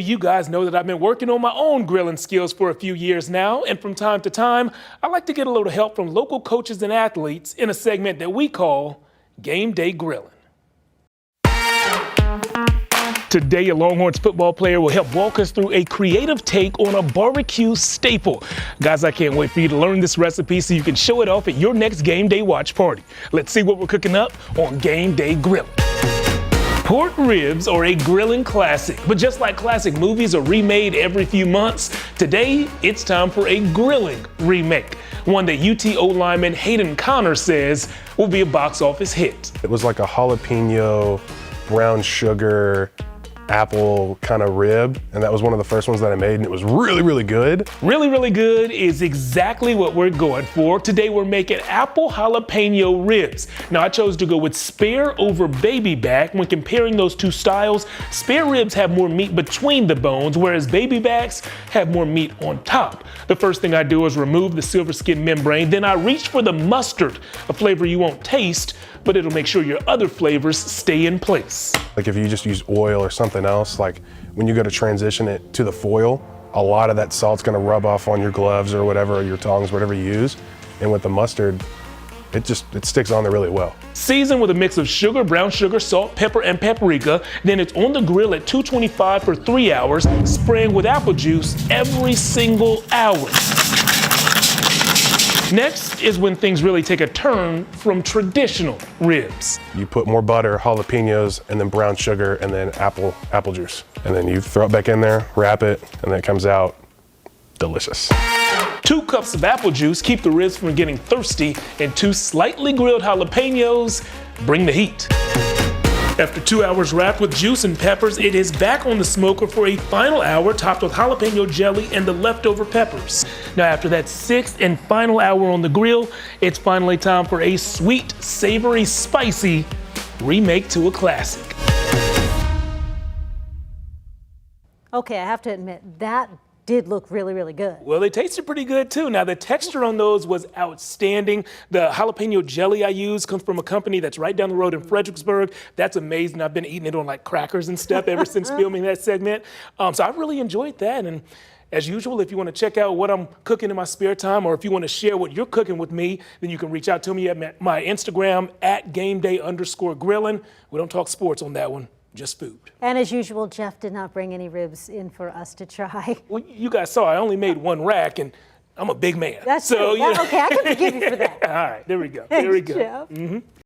You guys know that I've been working on my own grilling skills for a few years now, and from time to time, I like to get a little help from local coaches and athletes in a segment that we call Gameday Grilling. Today, a Longhorns football player will help walk us through a creative take on a barbecue staple. Guys, I can't wait for you to learn this recipe so you can show it off at your next game day watch party. Let's see what we're cooking up on Gameday Grill. Pork ribs are a grilling classic, but just like classic movies are remade every few months, today it's time for a grilling remake. One that UT O-lineman Hayden Connor says will be a box office hit. It was like a jalapeno, brown sugar, apple kind of rib, and that was one of the first ones that I made, and it was really, really good. Really, really good is exactly what we're going for. Today we're making apple jalapeno ribs. Now I chose to go with spare over baby back. When comparing those two styles, spare ribs have more meat between the bones, whereas baby backs have more meat on top. The first thing I do is remove the silver skin membrane, then I reach for the mustard, a flavor you won't taste, but it'll make sure your other flavors stay in place. Like if you just use oil or something else, like when you go to transition it to the foil, a lot of that salt's gonna rub off on your gloves or whatever, or your tongs, whatever you use. And with the mustard, it sticks on there really well. Season with a mix of sugar, brown sugar, salt, pepper, and paprika. Then it's on the grill at 225 for 3 hours, spraying with apple juice every single hour. Next is when things really take a turn from traditional ribs. You put more butter, jalapenos, and then brown sugar, and then apple juice. And then you throw it back in there, wrap it, and then it comes out delicious. 2 cups of apple juice keep the ribs from getting thirsty, and 2 slightly grilled jalapenos bring the heat. After 2 hours wrapped with juice and peppers, it is back on the smoker for a final hour topped with jalapeno jelly and the leftover peppers. Now after that 6th and final hour on the grill, it's finally time for a sweet, savory, spicy remake to a classic. Okay, I have to admit, that did look really, really good. Well, they tasted pretty good too. Now the texture on those was outstanding. The jalapeno jelly I used comes from a company that's right down the road in Fredericksburg. That's amazing. I've been eating it on like crackers and stuff ever since filming that segment. So I really enjoyed that. And as usual, if you want to check out what I'm cooking in my spare time, or if you want to share what you're cooking with me, then you can reach out to me at my Instagram at Gameday_grilling. We don't talk sports on that one. Just food. And as usual, Jeff did not bring any ribs in for us to try. Well, you guys saw I only made 1 rack, and I'm a big man. That's so true. Okay, I can forgive you for that. All right, there we go. Thanks, there we go. Jeff.